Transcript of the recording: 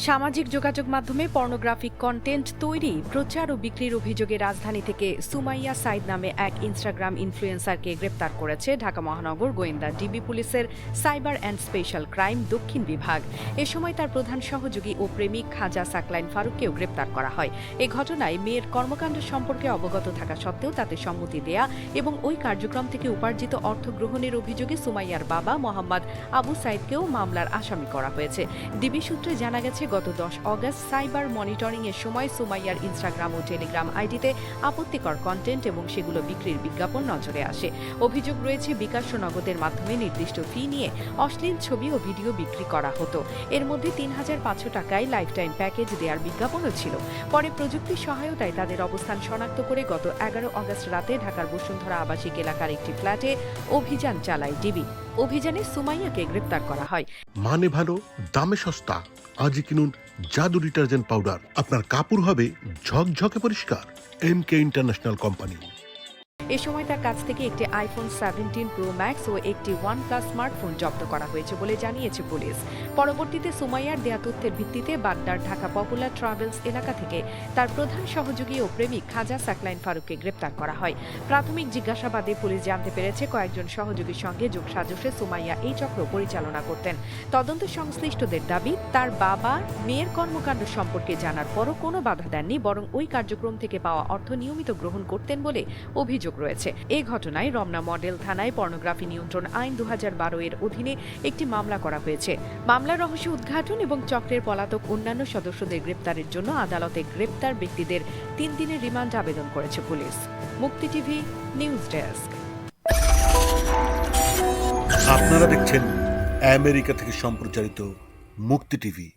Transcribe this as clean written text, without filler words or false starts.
সামাজিক যোগাযোগ মাধ্যমে পর্নোগ্রাফিক কন্টেন্ট তৈরি, প্রচার ও বিক্রির অভিযোগে রাজধানী থেকে সুমাইয়া সাইদ নামে এক ইনস্টাগ্রাম ইনফ্লুয়েন্সারকে গ্রেপ্তার করেছে ঢাকা মহানগর গোয়েন্দা ডিবি পুলিশের সাইবার অ্যান্ড স্পেশাল ক্রাইম দক্ষিণ বিভাগ। এ সময় তার প্রধান সহযোগী ও প্রেমিক খাজা সাকলাইন ফারুককেও গ্রেপ্তার করা হয়। এ ঘটনায় মেয়ের কর্মকাণ্ড সম্পর্কে অবগত থাকা সত্ত্বেও তাতে সম্মতি দেয়া এবং ওই কার্যক্রম থেকে উপার্জিত অর্থ গ্রহণের অভিযোগে সুমাইয়ার বাবা মোহাম্মদ আবু সাইদকেও মামলার আসামি করা হয়েছে। ডিবি সূত্রে জানা গেছে, গত 10 অগস্ট সাইবার মনিটরিং এর সময় সুমাইয়ার ইনস্টাগ্রাম ও টেলিগ্রাম আইডিতে আপত্তিকর কন্টেন্ট এবং সেগুলো বিক্রির বিজ্ঞাপন নজরে আসে। অভিযোগ রয়েছে, বিকাশ ও নগদের মাধ্যমে নির্দিষ্ট ফি নিয়ে অশ্লীল ছবি ও ভিডিও বিক্রি করা হতো। এর মধ্যে ৩৫০০ টাকায় লাইফ টাইম প্যাকেজ দেওয়ার বিজ্ঞাপনও ছিল। পরে প্রযুক্তির সহায়তায় তাদের অবস্থান শনাক্ত করে গত 11 অগস্ট রাতে ঢাকার বসুন্ধরা আবাসিক এলাকার একটি ফ্ল্যাটে অভিযান চালায় ডিবি। অভিযানে সুমাইয়াকে গ্রেপ্তার করা হয়। মানে ভালো, দামে সস্তা। আজই কিনুন জাদু ডিটারজেন্ট পাউডার। আপনার কাপড় হবে ঝকঝকে পরিষ্কার। MK international company. এ সময় তার কাছ থেকে একটি আইফোন 17 প্রো ম্যাক্স ও একটি OnePlus স্মার্টফোন জব্দ করা হয়েছে বলে জানিয়েছে পুলিশ। পরবর্তীতে সুমাইয়ার দেয়া তথ্যের ভিত্তিতে বাড্ডার ঢাকা পপুলার ট্রাভেলস এলাকা থেকে তার প্রধান সহযোগী ও প্রেমিক খাজা সাকলাইন ফারুককে গ্রেপ্তার করা হয়। প্রাথমিক জিজ্ঞাসাবাদে পুলিশ জানতে পেরেছে, কয়েকজন সহযোগীর সঙ্গে যোগসাজশে সুমাইয়া এই চক্র পরিচালনা করতেন। তদন্ত সংশ্লিষ্টদের দাবি, তার বাবা মেয়ের কর্মকাণ্ড সম্পর্কে জানার পরও কোনো বাধা দেননি, বরং ওই কার্যক্রম থেকে পাওয়া অর্থ নিয়মিত গ্রহণ করতেন বলে অভিযোগ রয়েছে। এই ঘটনায় রমনা মডেল থানায় পর্নোগ্রাফি নিয়ন্ত্রণ আইন 2012 এর অধীনে একটি মামলা করা হয়েছে। মামলার রহস্য উদ্ঘাটন এবং চক্রের পলাতক অন্যান্য সদস্যদের গ্রেপ্তারের জন্য আদালতে গ্রেপ্তার ব্যক্তিদের 3 দিনের রিমান্ড আবেদন করেছে পুলিশ। মুক্তি টিভি নিউজ ডেস্ক। আপনারা দেখছেন আমেরিকা থেকে সম্প্রচারিত মুক্তি টিভি।